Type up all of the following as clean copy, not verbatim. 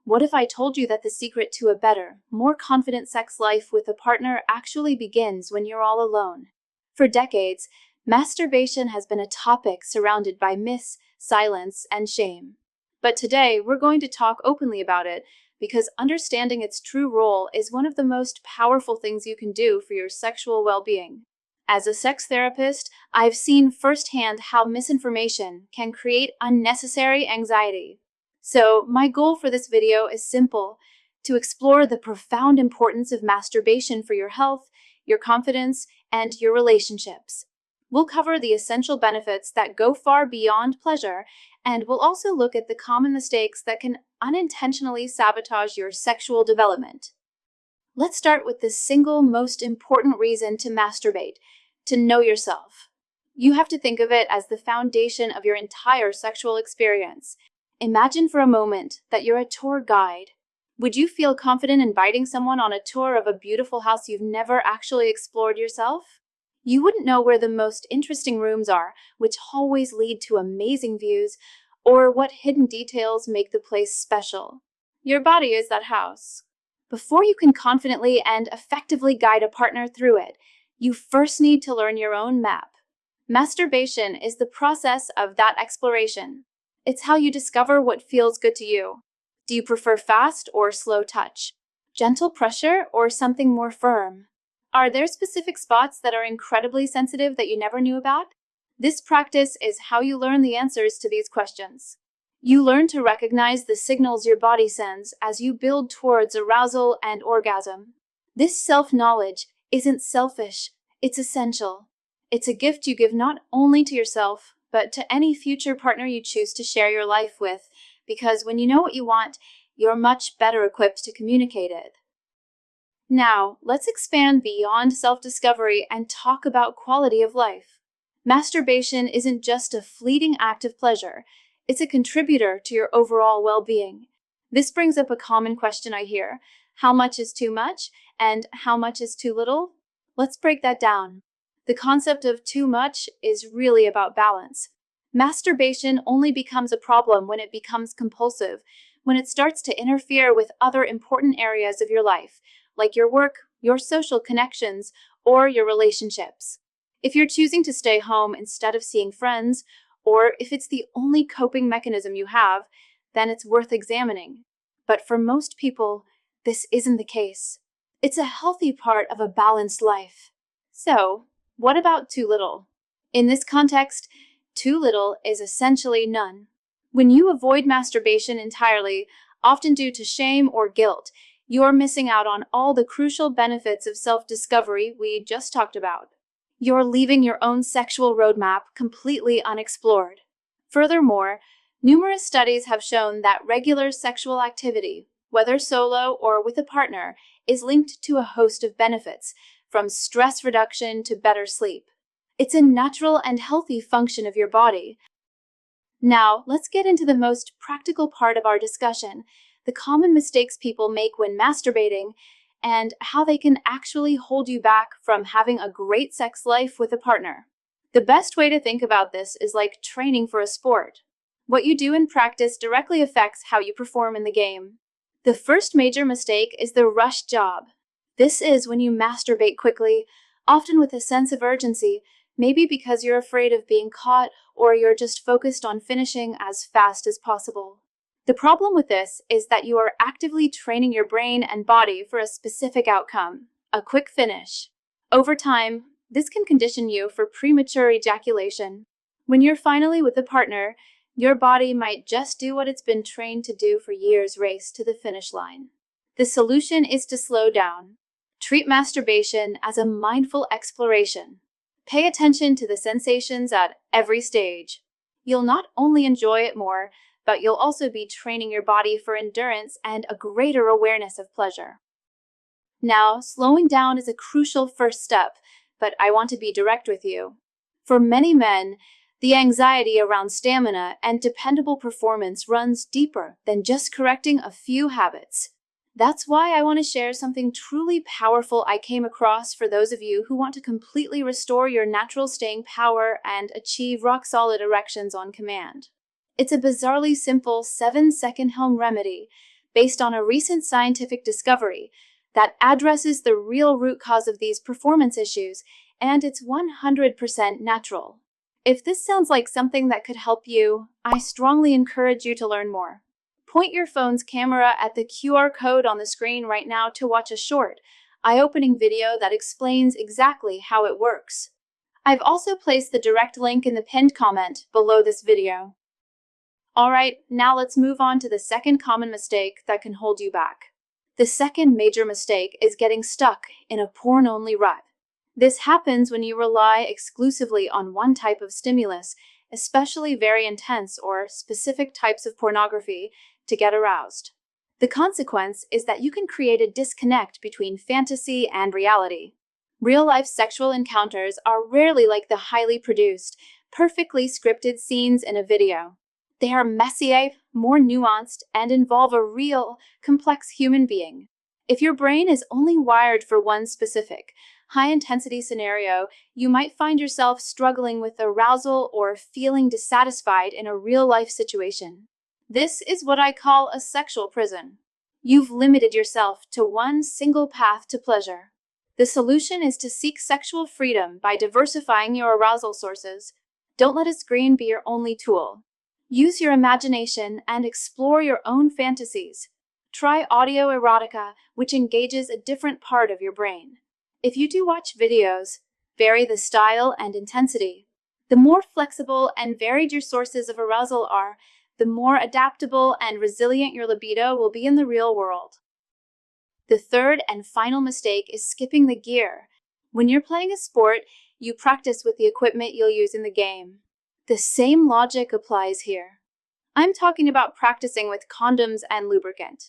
What if I told you that the secret to a better, more confident sex life with a partner actually begins when you're all alone? For decades, masturbation has been a topic surrounded by myths, silence, and shame. But today, we're going to talk openly about it because understanding its true role is one of the most powerful things you can do for your sexual well-being. As a sex therapist, I've seen firsthand how misinformation can create unnecessary anxiety. So, my goal for this video is simple: to explore the profound importance of masturbation for your health, your confidence, and your relationships. We'll cover the essential benefits that go far beyond pleasure, and we'll also look at the common mistakes that can unintentionally sabotage your sexual development. Let's start with the single most important reason to masturbate: to know yourself. You have to think of it as the foundation of your entire sexual experience. Imagine for a moment that you're a tour guide. Would you feel confident inviting someone on a tour of a beautiful house you've never actually explored yourself? You wouldn't know where the most interesting rooms are, which hallways lead to amazing views, or what hidden details make the place special. Your body is that house. Before you can confidently and effectively guide a partner through it, you first need to learn your own map. Masturbation is the process of that exploration. It's how you discover what feels good to you. Do you prefer fast or slow touch? Gentle pressure or something more firm? Are there specific spots that are incredibly sensitive that you never knew about? This practice is how you learn the answers to these questions. You learn to recognize the signals your body sends as you build towards arousal and orgasm. This self-knowledge isn't selfish, it's essential. It's a gift you give not only to yourself, but to any future partner you choose to share your life with, because when you know what you want, you're much better equipped to communicate it. Now, let's expand beyond self-discovery and talk about quality of life. Masturbation isn't just a fleeting act of pleasure, it's a contributor to your overall well-being. This brings up a common question I hear: how much is too much, and how much is too little? Let's break that down. The concept of too much is really about balance. Masturbation only becomes a problem when it becomes compulsive, when it starts to interfere with other important areas of your life, like your work, your social connections, or your relationships. If you're choosing to stay home instead of seeing friends, or if it's the only coping mechanism you have, then it's worth examining. But for most people, this isn't the case. It's a healthy part of a balanced life. So, what about too little? In this context, too little is essentially none. When you avoid masturbation entirely, often due to shame or guilt, you're missing out on all the crucial benefits of self-discovery we just talked about. You're leaving your own sexual roadmap completely unexplored. Furthermore, numerous studies have shown that regular sexual activity, whether solo or with a partner, is linked to a host of benefits, from stress reduction to better sleep. It's a natural and healthy function of your body. Now, let's get into the most practical part of our discussion: the common mistakes people make when masturbating, and how they can actually hold you back from having a great sex life with a partner. The best way to think about this is like training for a sport. What you do in practice directly affects how you perform in the game. The first major mistake is the rush job. This is when you masturbate quickly, often with a sense of urgency, maybe because you're afraid of being caught or you're just focused on finishing as fast as possible. The problem with this is that you are actively training your brain and body for a specific outcome: a quick finish. Over time, this can condition you for premature ejaculation. When you're finally with a partner, your body might just do what it's been trained to do for years: race to the finish line. The solution is to slow down. Treat masturbation as a mindful exploration. Pay attention to the sensations at every stage. You'll not only enjoy it more, but you'll also be training your body for endurance and a greater awareness of pleasure. Now, slowing down is a crucial first step, but I want to be direct with you. For many men, the anxiety around stamina and dependable performance runs deeper than just correcting a few habits. That's why I want to share something truly powerful I came across for those of you who want to completely restore your natural staying power and achieve rock-solid erections on command. It's a bizarrely simple 7-second home remedy based on a recent scientific discovery that addresses the real root cause of these performance issues, and it's 100% natural. If this sounds like something that could help you, I strongly encourage you to learn more. Point your phone's camera at the QR code on the screen right now to watch a short, eye-opening video that explains exactly how it works. I've also placed the direct link in the pinned comment below this video. Alright, now let's move on to the second common mistake that can hold you back. The second major mistake is getting stuck in a porn-only rut. This happens when you rely exclusively on one type of stimulus, especially very intense or specific types of pornography, to get aroused. The consequence is that you can create a disconnect between fantasy and reality. Real-life sexual encounters are rarely like the highly produced, perfectly scripted scenes in a video. They are messier, more nuanced, and involve a real, complex human being. If your brain is only wired for one specific, high-intensity scenario, you might find yourself struggling with arousal or feeling dissatisfied in a real-life situation. This is what I call a sexual prison. You've limited yourself to one single path to pleasure. The solution is to seek sexual freedom by diversifying your arousal sources. Don't let a screen be your only tool. Use your imagination and explore your own fantasies. Try audio erotica, which engages a different part of your brain. If you do watch videos, vary the style and intensity. The more flexible and varied your sources of arousal are, the more adaptable and resilient your libido will be in the real world. The third and final mistake is skipping the gear. When you're playing a sport, you practice with the equipment you'll use in the game. The same logic applies here. I'm talking about practicing with condoms and lubricant.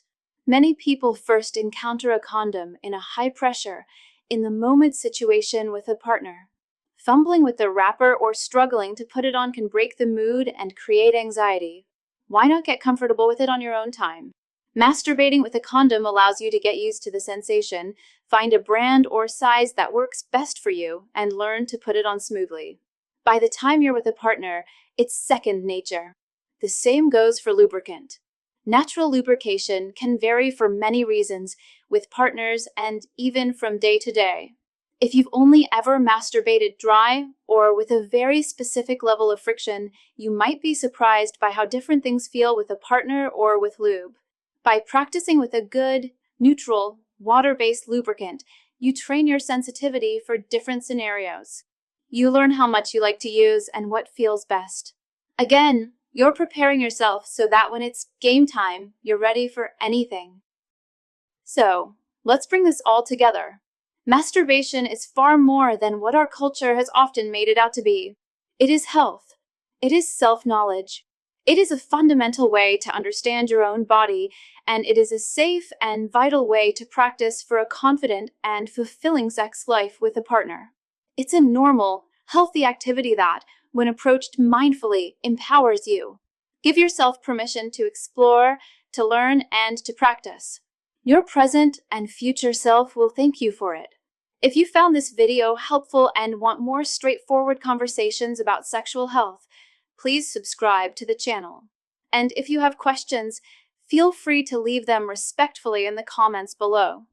Many people first encounter a condom in a high-pressure, in-the-moment situation with a partner. Fumbling with the wrapper or struggling to put it on can break the mood and create anxiety. Why not get comfortable with it on your own time? Masturbating with a condom allows you to get used to the sensation, find a brand or size that works best for you, and learn to put it on smoothly. By the time you're with a partner, it's second nature. The same goes for lubricant. Natural lubrication can vary for many reasons with partners and even from day to day. If you've only ever masturbated dry or with a very specific level of friction, you might be surprised by how different things feel with a partner or with lube. By practicing with a good, neutral, water-based lubricant, you train your sensitivity for different scenarios. You learn how much you like to use and what feels best. Again, you're preparing yourself so that when it's game time, you're ready for anything. So, let's bring this all together. Masturbation is far more than what our culture has often made it out to be. It is health. It is self-knowledge. It is a fundamental way to understand your own body, and it is a safe and vital way to practice for a confident and fulfilling sex life with a partner. It's a normal, healthy activity that, when approached mindfully, empowers you. Give yourself permission to explore, to learn, and to practice. Your present and future self will thank you for it. If you found this video helpful and want more straightforward conversations about sexual health, please subscribe to the channel. And if you have questions, feel free to leave them respectfully in the comments below.